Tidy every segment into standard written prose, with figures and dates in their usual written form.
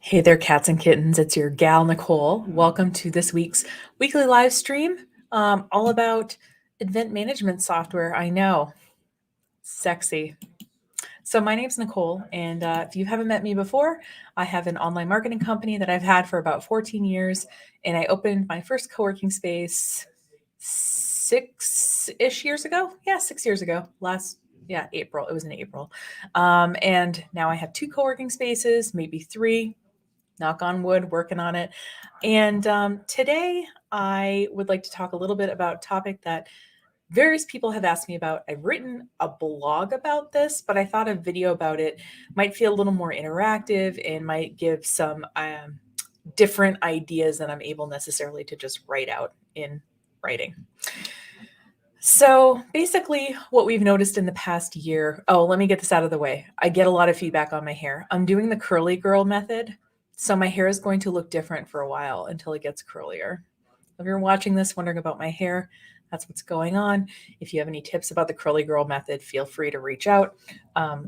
Hey there, cats and kittens. It's your gal, Nicole. Welcome to this week's weekly live stream, all about event management software. I know, sexy. So, my name's Nicole, and if you haven't met me before, I have an online marketing company that I've had for about 14 years, and I opened my first co working space 6 ish years ago. Yeah, 6 years ago. April. It was in April. And now I have two co working spaces, maybe three, knock on wood, working on it. And today I would like to talk a little bit about a topic that various people have asked me about. I've written a blog about this, but I thought a video about it might feel a little more interactive and might give some different ideas than I'm able necessarily to just write out in writing. So basically, what we've noticed in the past year, let me get this out of the way. I get a lot of feedback on my hair. I'm doing the curly girl method. So my hair is going to look different for a while until it gets curlier. If you're watching this wondering about my hair, that's what's going on. If you have any tips about the curly girl method, feel free to reach out.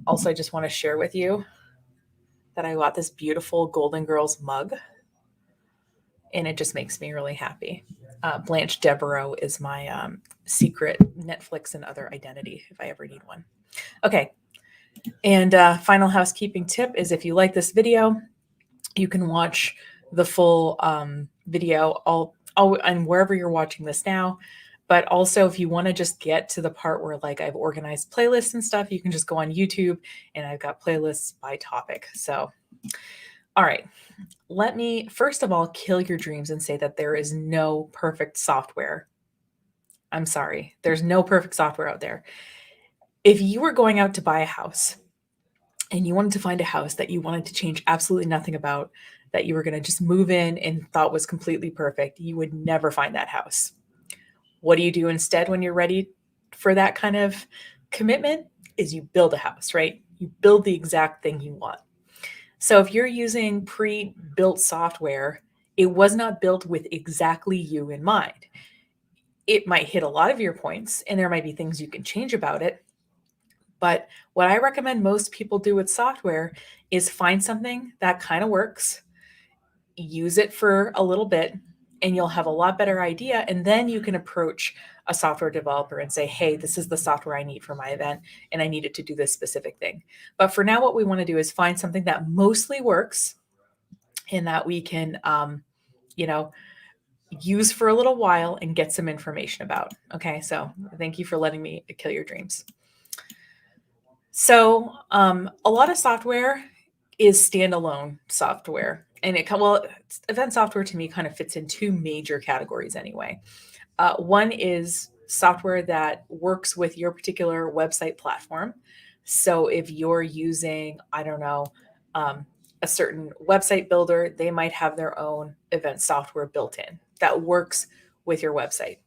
Also, I just want to share with you that I got this beautiful Golden Girls mug, and it just makes me really happy. Blanche Devereaux is my secret Netflix and other identity if I ever need one. Okay. And final housekeeping tip is if you like this video, you can watch the full video all and wherever you're watching this now. But also, if you want to just get to the part where like I've organized playlists and stuff, you can just go on YouTube and I've got playlists by topic. So, all right. Let me first of all kill your dreams and say that there is no perfect software. I'm sorry. There's no perfect software out there. If you were going out to buy a house and you wanted to find a house that you wanted to change absolutely nothing about, that you were going to just move in and thought was completely perfect, you would never find that house. What do you do instead when you're ready for that kind of commitment? Is you build a house, right? You build the exact thing you want. So if you're using pre-built software, it was not built with exactly you in mind. It might hit a lot of your points and there might be things you can change about it. But what I recommend most people do with software is find something that kind of works, use it for a little bit, and you'll have a lot better idea. And then you can approach a software developer and say, hey, this is the software I need for my event, and I need it to do this specific thing. But for now, what we want to do is find something that mostly works and that we can, use for a little while and get some information about. Okay, so thank you for letting me kill your dreams. So a lot of software is standalone software. And event software to me kind of fits in two major categories anyway. One is software that works with your particular website platform. So if you're using, I don't know, a certain website builder, they might have their own event software built in that works with your website.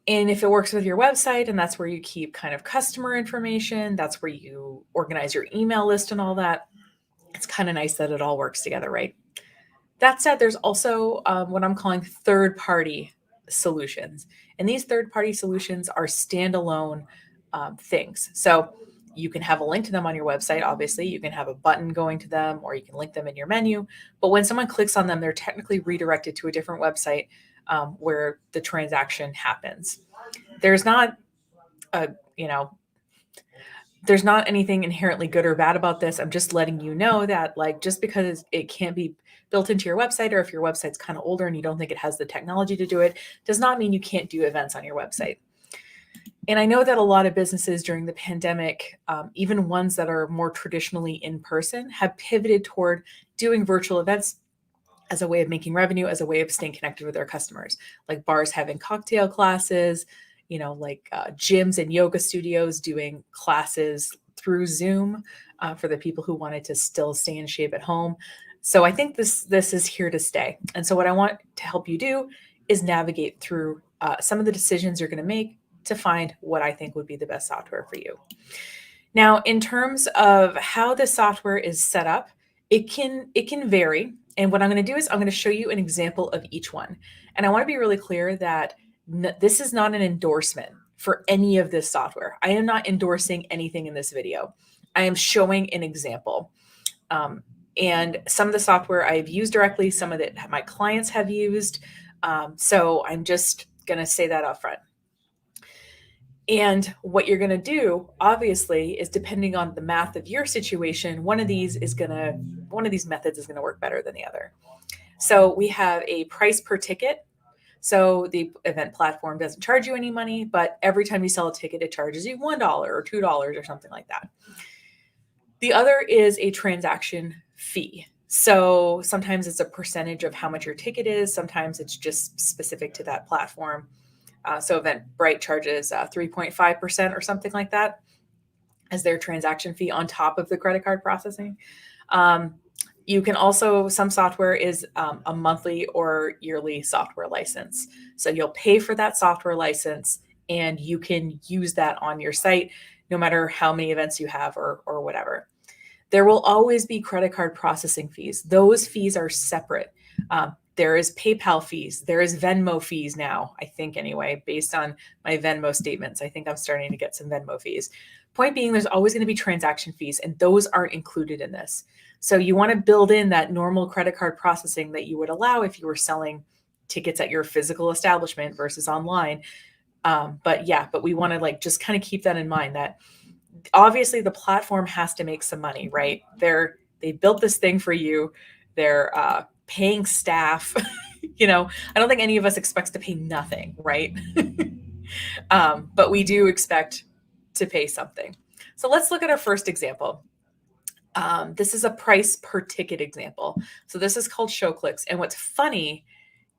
And if it works with your website and that's where you keep kind of customer information, that's where you organize your email list and all that, it's kind of nice that it all works together, right? That said, there's also what I'm calling third-party solutions. And these third-party solutions are standalone things. So you can have a link to them on your website. Obviously, you can have a button going to them or you can link them in your menu. But when someone clicks on them, they're technically redirected to a different website where the transaction happens. There's not there's not anything inherently good or bad about this. I'm just letting you know that like just because it can't be built into your website, or if your website's kind of older and you don't think it has the technology to do it, does not mean you can't do events on your website. And I know that a lot of businesses during the pandemic, even ones that are more traditionally in person, have pivoted toward doing virtual events as a way of making revenue, as a way of staying connected with their customers, like bars having cocktail classes, gyms and yoga studios doing classes through Zoom for the people who wanted to still stay in shape at home. So I think this is here to stay. And so what I want to help you do is navigate through some of the decisions you're going to make to find what I think would be the best software for you. Now, in terms of how the software is set up, it can vary. And what I'm going to do is I'm going to show you an example of each one. And I want to be really clear that this is not an endorsement for any of this software. I am not endorsing anything in this video. I am showing an example. And some of the software I've used directly, some of it my clients have used. So I'm just going to say that up front. And what you're going to do, obviously, is depending on the math of your situation, one of these methods is going to work better than the other. So we have a price per ticket. So the event platform doesn't charge you any money, but every time you sell a ticket, it charges you $1 or $2 or something like that. The other is a transaction fee. So sometimes it's a percentage of how much your ticket is. Sometimes it's just specific to that platform. So Eventbrite charges 3.5% or something like that as their transaction fee on top of the credit card processing. You can also, some software is a monthly or yearly software license. So you'll pay for that software license and you can use that on your site no matter how many events you have or whatever. There will always be credit card processing fees. Those fees are separate. There is PayPal fees. There is Venmo fees now, I think anyway, based on my Venmo statements. I think I'm starting to get some Venmo fees. Point being, there's always going to be transaction fees, and those aren't included in this. So you want to build in that normal credit card processing that you would allow if you were selling tickets at your physical establishment versus online. But we want to just kind of keep that in mind, that obviously the platform has to make some money, right? They built this thing for you. They're paying staff. I don't think any of us expects to pay nothing, right? But we do expect to pay something. So let's look at our first example. This is a price per ticket example. So this is called Showclix. And what's funny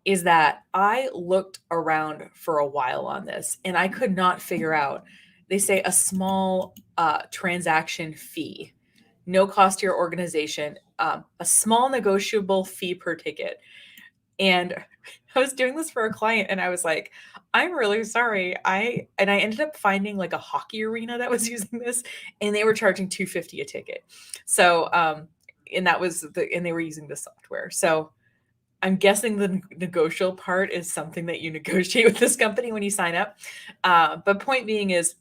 is that I looked around for a while on this and I could not figure out. They say a small transaction fee, no cost to your organization, a small negotiable fee per ticket. And I was doing this for a client and I was like, I'm really sorry. I ended up finding like a hockey arena that was using this and they were charging $250 a ticket. So, and they were using the software. So I'm guessing the negotiable part is something that you negotiate with this company when you sign up. But point being is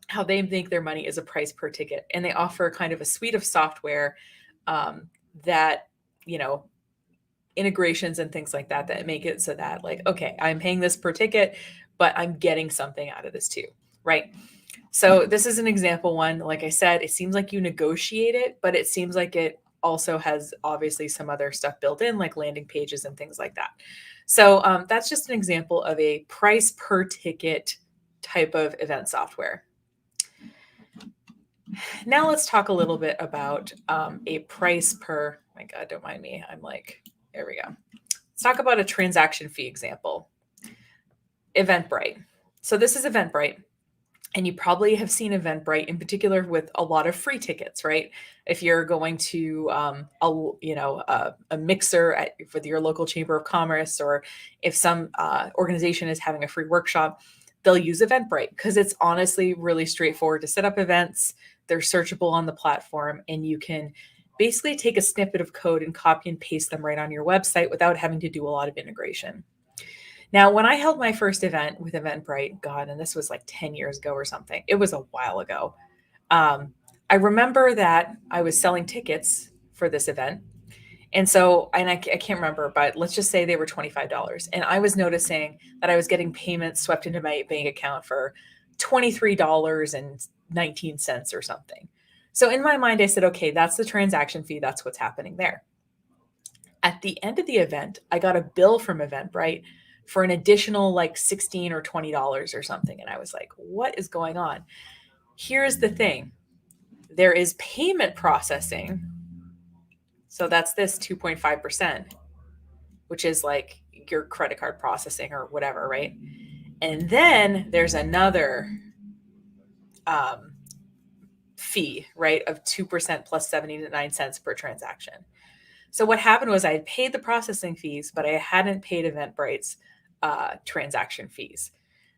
how they make their money is a price per ticket. And they offer kind of a suite of software that, integrations and things like that make it so that okay, I'm paying this per ticket, but I'm getting something out of this too, right? So this is an example one. Like I said, it seems like you negotiate it, but it seems like it also has obviously some other stuff built in, like landing pages and things like that. So that's just an example of a price per ticket type of event software. Now let's talk a little bit about a price per, my God, don't mind me. There we go. Let's talk about a transaction fee example. Eventbrite. So this is Eventbrite. And you probably have seen Eventbrite in particular with a lot of free tickets, right? If you're going to a mixer for your local chamber of commerce, or if some organization is having a free workshop, they'll use Eventbrite because it's honestly really straightforward to set up events. They're searchable on the platform, and you can basically take a snippet of code and copy and paste them right on your website without having to do a lot of integration. Now, when I held my first event with Eventbrite, God, and this was like 10 years ago or something, it was a while ago. I remember that I was selling tickets for this event. And so, I can't remember, but let's just say they were $25. And I was noticing that I was getting payments swept into my bank account for $23.19 or something. So in my mind, I said, okay, that's the transaction fee. That's what's happening there. At the end of the event, I got a bill from Eventbrite for an additional like $16 or $20 or something. And I was like, what is going on? Here's the thing. There is payment processing. So that's this 2.5%, which is like your credit card processing or whatever, right? And then there's another fee, right, of 2% plus 79 cents per transaction. So what happened was I had paid the processing fees, but I hadn't paid Eventbrite's transaction fees.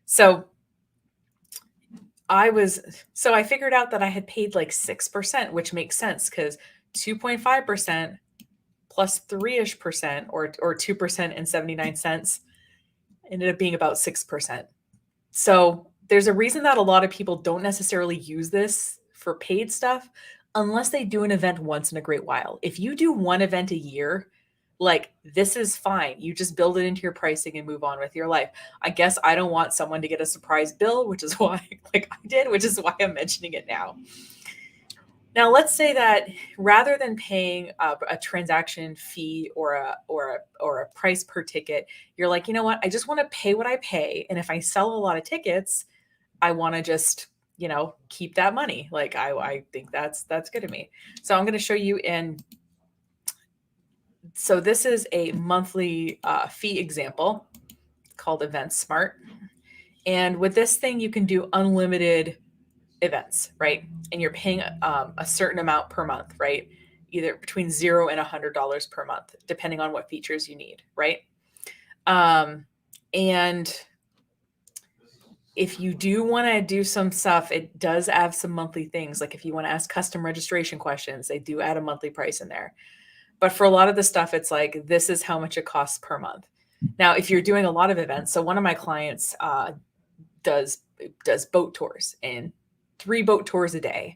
So I figured out that I had paid like 6%, which makes sense because 2.5% plus 3-ish% or 2% and 79 cents ended up being about 6%. So there's a reason that a lot of people don't necessarily use this for paid stuff unless they do an event once in a great while. If you do one event a year, like this is fine. You just build it into your pricing and move on with your life. I guess I don't want someone to get a surprise bill, which is why like I did, which is why I'm mentioning it now. Now, let's say that rather than paying a transaction fee or a price per ticket, you're like, you know what? I just want to pay what I pay, and if I sell a lot of tickets, I want to just keep that money. Like I think that's good to me. So I'm going to show you in. So this is a monthly fee example called Eventsmart, and with this thing you can do unlimited events, right? And you're paying a certain amount per month, right? Either between $0 and $100 per month, depending on what features you need, right? And if you do want to do some stuff, it does have some monthly things. Like if you want to ask custom registration questions, they do add a monthly price in there. But for a lot of the stuff, it's like, this is how much it costs per month. Now, if you're doing a lot of events, so one of my clients does boat tours, and 3 boat tours a day,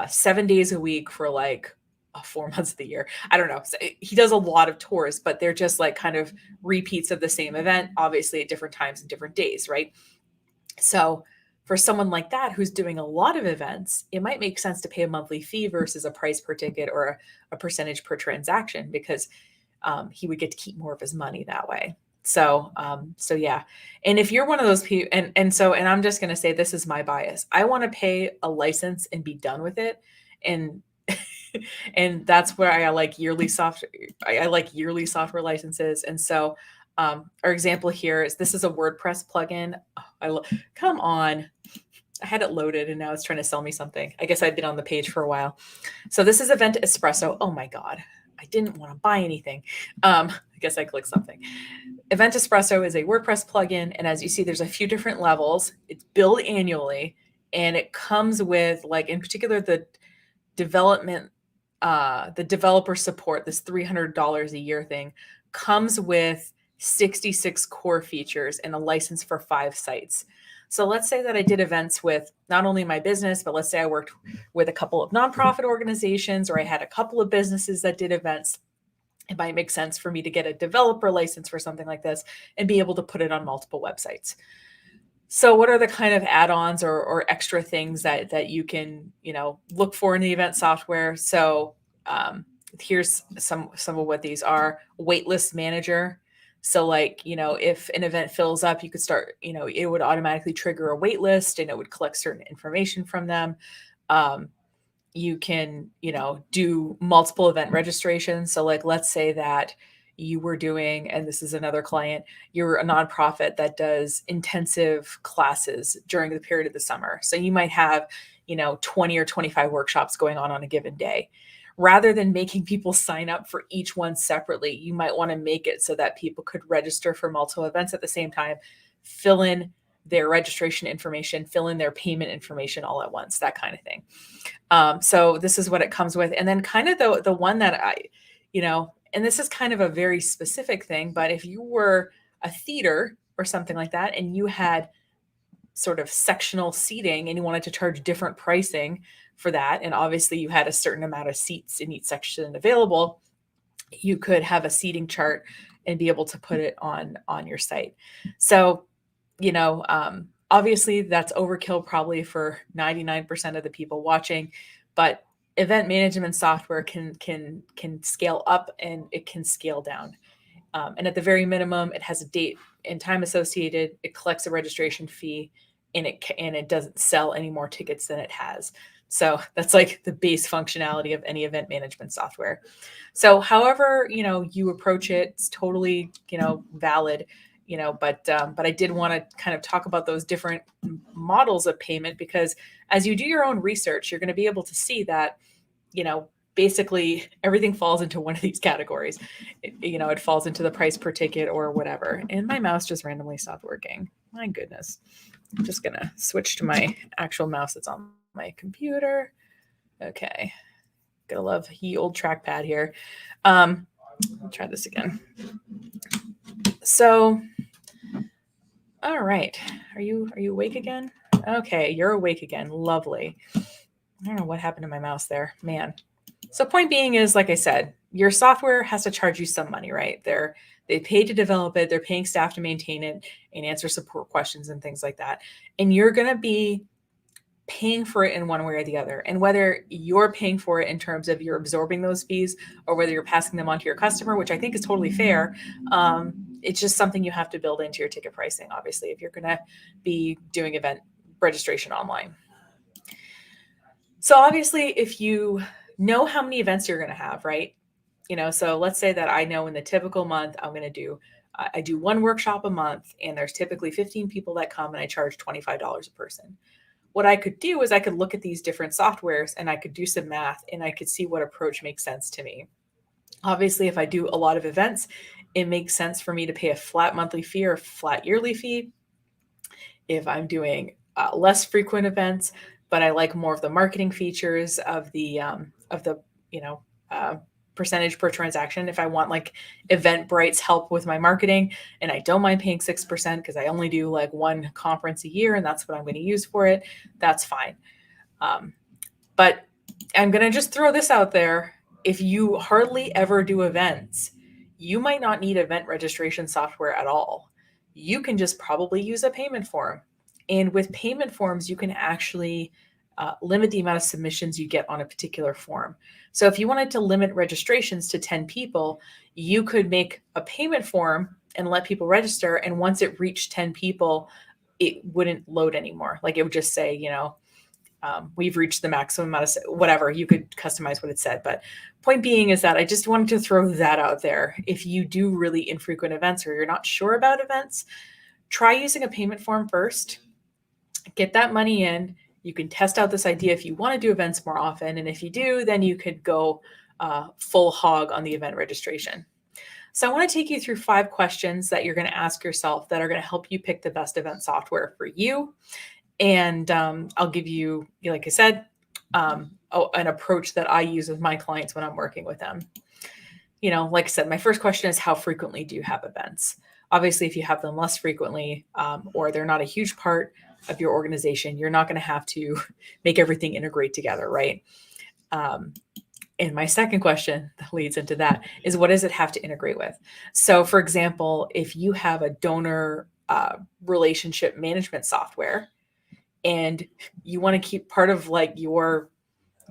7 days a week for like 4 months of the year. I don't know. So he does a lot of tours, but they're just like kind of repeats of the same event, obviously at different times and different days, right? So for someone like that who's doing a lot of events, it might make sense to pay a monthly fee versus a price per ticket or a percentage per transaction, because he would get to keep more of his money that way. So yeah. And if you're one of those people, and I'm just going to say, this is my bias. I want to pay a license and be done with it. And, and that's where I like yearly software. I like yearly software licenses. And so, our example here is, this is a WordPress plugin. Oh, come on. I had it loaded and now it's trying to sell me something. I guess I've been on the page for a while. So this is Espresso. Oh my God. I didn't want to buy anything. I guess I clicked something. Espresso is a WordPress plugin. And as you see, there's a few different levels. It's billed annually, and it comes with, like, in particular, the developer support, this $300 a year thing, comes with 66 core features and a license for 5 sites. So let's say that I did events with not only my business, but let's say I worked with a couple of nonprofit organizations, or I had a couple of businesses that did events. It might make sense for me to get a developer license for something like this and be able to put it on multiple websites. So what are the kind of add-ons or extra things that you can, look for in the event software? So here's some of what these are. Waitlist manager. So like, if an event fills up, you could start, it would automatically trigger a wait list, and it would collect certain information from them. You can, do multiple event registrations. So like, let's say that you were doing, and this is another client, you're a nonprofit that does intensive classes during the period of the summer. So you might have, 20 or 25 workshops going on a given day. Rather than making people sign up for each one separately, you might want to make it so that people could register for multiple events at the same time, fill in their registration information, fill in their payment information all at once, that kind of thing. So this is what it comes with. And then kind of the one that and this is kind of a very specific thing, but if you were a theater or something like that, and you had sort of sectional seating and you wanted to charge different pricing for that, and obviously you had a certain amount of seats in each section available, you could have a seating chart and be able to put it on your site. So, obviously that's overkill probably for 99% of the people watching, but event management software can scale up and it can scale down. And at the very minimum, it has a date and time associated. It collects a registration fee, and it doesn't sell any more tickets than it has. So that's like the base functionality of any event management software. So however, you approach it, it's totally, valid, but I did want to kind of talk about those different models of payment, because as you do your own research, you're going to be able to see that, basically everything falls into one of these categories. It falls into the price per ticket or whatever. And my mouse just randomly stopped working. My goodness. I'm just going to switch to my actual mouse that's on my computer. Okay. Gotta love ye old trackpad here. I'll try this again. So, all right. Are you awake again? Okay, you're awake again. Lovely. I don't know what happened to my mouse there, man. So point being is, like I said, your software has to charge you some money, right? They pay to develop it, they're paying staff to maintain it and answer support questions and things like that. And you're going to be paying for it in one way or the other. And whether you're paying for it in terms of you're absorbing those fees or whether you're passing them on to your customer, which I think is totally fair, it's just something you have to build into your ticket pricing, obviously, if you're going to be doing event registration online. So obviously, if you know how many events you're going to have, right? So let's say that I know in the typical month I'm going to do I do one workshop a month and there's typically 15 people that come and I charge $25 a person. What I could do is I could look at these different softwares and I could do some math and I could see what approach makes sense to me. Obviously, if I do a lot of events, it makes sense for me to pay a flat monthly fee or a flat yearly fee. If I'm doing less frequent events, but I like more of the marketing features of the you know uh, percentage per transaction. If I want like Eventbrite's help with my marketing, and I don't mind paying 6% because I only do like one conference a year, and that's what I'm going to use for it. That's fine. But I'm going to just throw this out there. If you hardly ever do events, you might not need event registration software at all. You can just probably use a payment form. And with payment forms, you can actually limit the amount of submissions you get on a particular form. So if you wanted to limit registrations to 10 people, you could make a payment form and let people register. And once it reached 10 people, it wouldn't load anymore. Like it would just say, we've reached the maximum amount of whatever. You could customize what it said. But point being is that I just wanted to throw that out there. If you do really infrequent events or you're not sure about events, try using a payment form first. Get that money in. You can test out this idea if you want to do events more often. And if you do, then you could go full hog on the event registration. So I want to take you through 5 questions that you're going to ask yourself that are going to help you pick the best event software for you. And I'll give you, like I said, an approach that I use with my clients when I'm working with them. Like I said, my first question is how frequently do you have events? Obviously, if you have them less frequently or they're not a huge part of your organization, you're not going to have to make everything integrate together, right? And my second question that leads into that is what does it have to integrate with? So, for example, if you have a donor relationship management software, and you want to keep part of like your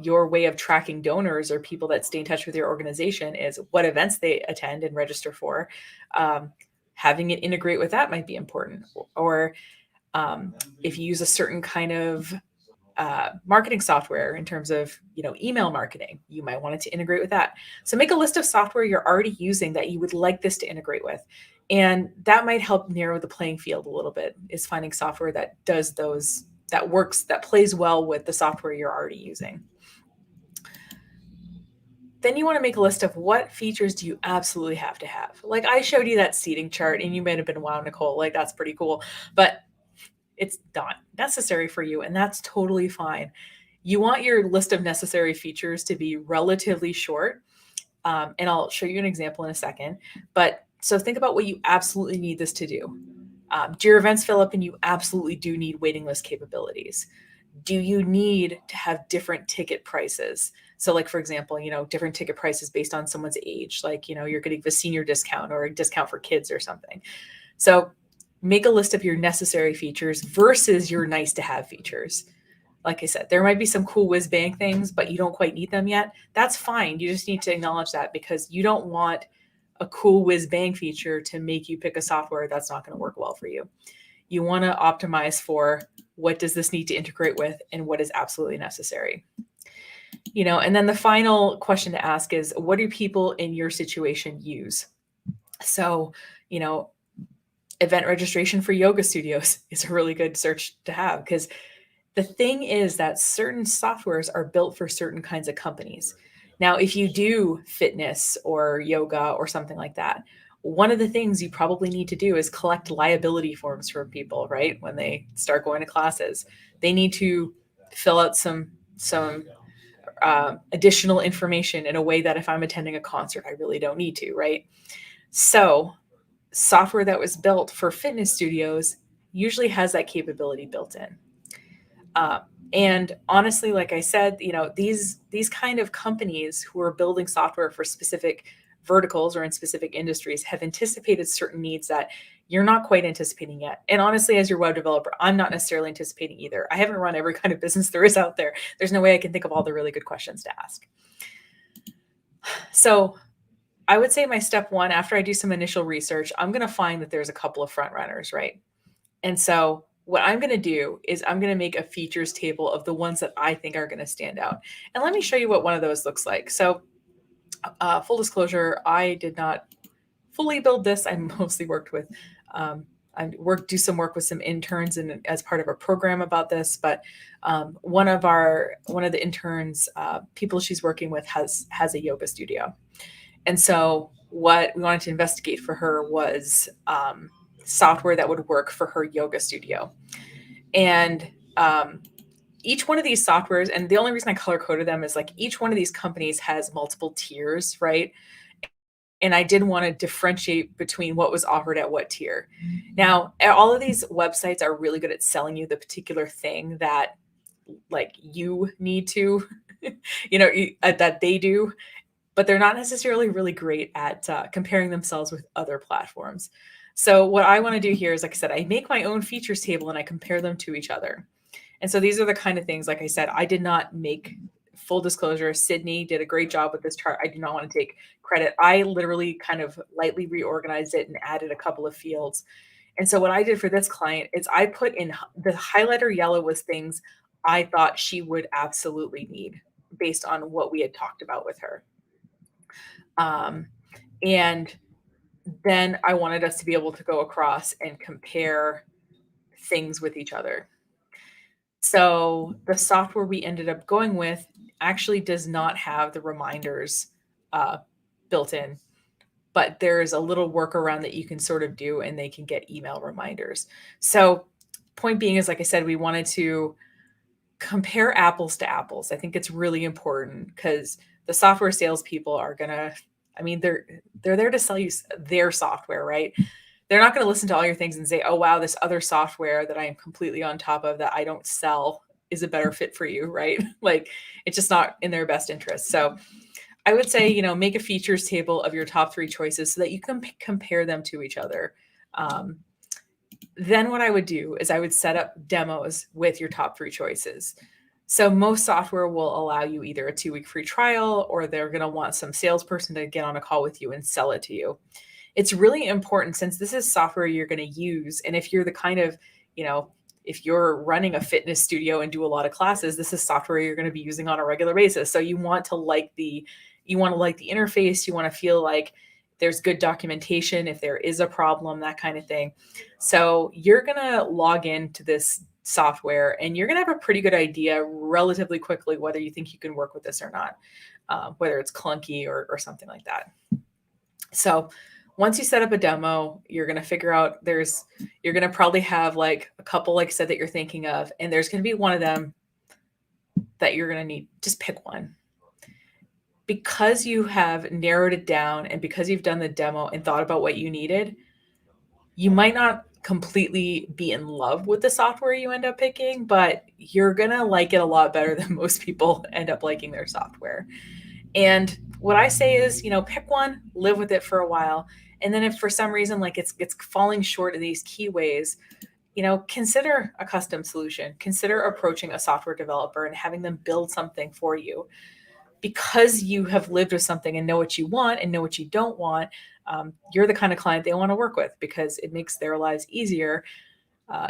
way of tracking donors or people that stay in touch with your organization is what events they attend and register for. Having it integrate with that might be important. Or if you use a certain kind of marketing software in terms of email marketing, you might want it to integrate with that. So make a list of software you're already using that you would like this to integrate with, and that might help narrow the playing field a little bit, is finding software that does those, that works, that plays well with the software you're already using. Then you want to make a list of what features do you absolutely have to have. Like I showed you that seating chart and you might have been, wow, Nicole, like that's pretty cool, but it's not necessary for you, and that's totally fine. You want your list of necessary features to be relatively short, and I'll show you an example in a second. But so think about what you absolutely need this to do. Do your events fill up and you absolutely do need waiting list capabilities? Do you need to have different ticket prices? So like, for example, different ticket prices based on someone's age, like, you're getting the senior discount or a discount for kids or something. So make a list of your necessary features versus your nice to have features. Like I said, there might be some cool whiz bang things, but you don't quite need them yet. That's fine. You just need to acknowledge that, because you don't want a cool whiz bang feature to make you pick a software that's not going to work well for you. You want to optimize for what does this need to integrate with and what is absolutely necessary. And then the final question to ask is, what do people in your situation use? So, event registration for yoga studios is a really good search to have, because the thing is that certain softwares are built for certain kinds of companies. Now, if you do fitness or yoga or something like that, one of the things you probably need to do is collect liability forms from people, right? When they start going to classes, they need to fill out some additional information in a way that if I'm attending a concert, I really don't need to, right? So software that was built for fitness studios usually has that capability built in. And honestly, like I said, these kind of companies who are building software for specific verticals or in specific industries have anticipated certain needs that you're not quite anticipating yet. And honestly, as your web developer, I'm not necessarily anticipating either. I haven't run every kind of business there is out there. There's no way I can think of all the really good questions to ask. So I would say my step one, after I do some initial research, I'm going to find that there's a couple of front runners, right? And so what I'm going to do is I'm going to make a features table of the ones that I think are going to stand out. And let me show you what one of those looks like. So full disclosure, I did not fully build this. I mostly worked with, do some work with some interns and as part of a program about this. But one of the interns, people she's working with has a yoga studio. And so what we wanted to investigate for her was software that would work for her yoga studio. And each one of these softwares, and the only reason I color coded them is like each one of these companies has multiple tiers, right? And I did want to differentiate between what was offered at what tier. Now, all of these websites are really good at selling you the particular thing that like you need to, that they do, but they're not necessarily really great at comparing themselves with other platforms. So what I want to do here is, like I said, I make my own features table and I compare them to each other. And so these are the kind of things, like I said, I did not make, full disclosure, Sydney did a great job with this chart. I do not want to take credit. I literally kind of lightly reorganized it and added a couple of fields. And so what I did for this client is I put in the highlighter yellow was things I thought she would absolutely need based on what we had talked about with her. And then I wanted us to be able to go across and compare things with each other. So the software we ended up going with actually does not have the reminders built in, but there's a little workaround that you can sort of do and they can get email reminders. So point being is, like I said, we wanted to compare apples to apples. I think it's really important because the software salespeople are gonna, I mean, they're there to sell you their software, right? They're not going to listen to all your things and say, "Oh wow, this other software that I am completely on top of that I don't sell is a better fit for you," right? Like it's just not in their best interest. So I would say, make a features table of your top 3 choices so that you can compare them to each other. Then what I would do is I would set up demos with your top 3 choices. So most software will allow you either a 2-week free trial or they're going to want some salesperson to get on a call with you and sell it to you. It's really important since this is software you're going to use. And if you're the kind of, if you're running a fitness studio and do a lot of classes, this is software you're going to be using on a regular basis. So you want to like the interface. You want to feel like there's good documentation if there is a problem, that kind of thing. So you're going to log into this software and you're going to have a pretty good idea relatively quickly whether you think you can work with this or not, whether it's clunky or something like that. So once you set up a demo, you're going to figure out you're going to probably have like a couple, like I said, that you're thinking of, and there's going to be one of them that you're going to need. Just pick one. Because you have narrowed it down and because you've done the demo and thought about what you needed, you might not completely be in love with the software you end up picking, but you're going to like it a lot better than most people end up liking their software. And what I say is, pick one, live with it for a while. And then if for some reason, like it's falling short of these key ways, consider a custom solution, consider approaching a software developer and having them build something for you. Because you have lived with something and know what you want and know what you don't want, you're the kind of client they want to work with because it makes their lives easier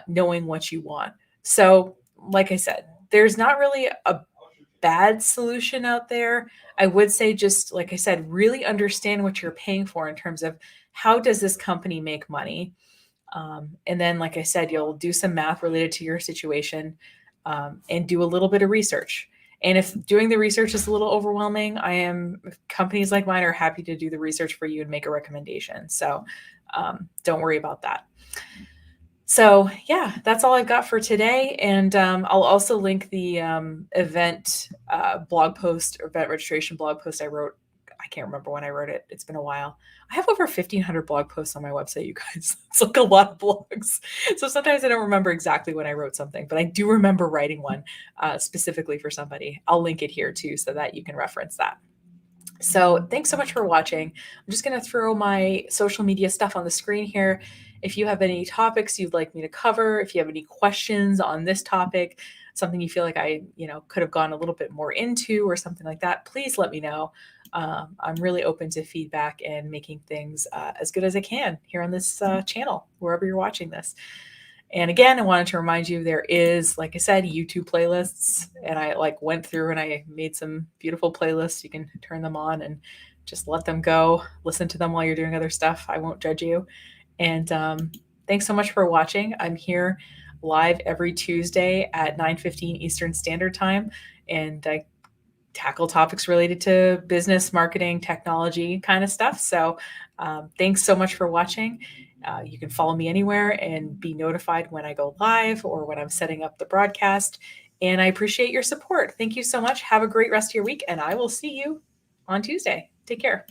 knowing what you want. So, like I said, there's not really a bad solution out there. I would say just, like I said, really understand what you're paying for in terms of how does this company make money? And then, like I said, you'll do some math related to your situation and do a little bit of research. And if doing the research is a little overwhelming, companies like mine are happy to do the research for you and make a recommendation. So don't worry about that. So yeah, that's all I've got for today. And I'll also link the event blog post or event registration blog post I wrote I can't remember when I wrote it. It's been a while. I have over 1,500 blog posts on my website, you guys. It's like a lot of blogs. So sometimes I don't remember exactly when I wrote something, but I do remember writing one specifically for somebody. I'll link it here too so that you can reference that. So thanks so much for watching. I'm just going to throw my social media stuff on the screen here. If you have any topics you'd like me to cover, if you have any questions on this topic, something you feel like I, could have gone a little bit more into or something like that, please let me know. I'm really open to feedback and making things as good as I can here on this channel, wherever you're watching this. And again, I wanted to remind you there is, like I said, YouTube playlists, and I went through and I made some beautiful playlists. You can turn them on and just let them go. Listen to them while you're doing other stuff. I won't judge you. And thanks so much for watching. I'm here live every Tuesday at 9:15 Eastern Standard Time, and I tackle topics related to business, marketing, technology kind of stuff. So thanks so much for watching. You can follow me anywhere and be notified when I go live or when I'm setting up the broadcast. And I appreciate your support. Thank you so much. Have a great rest of your week, and I will see you on Tuesday. Take care.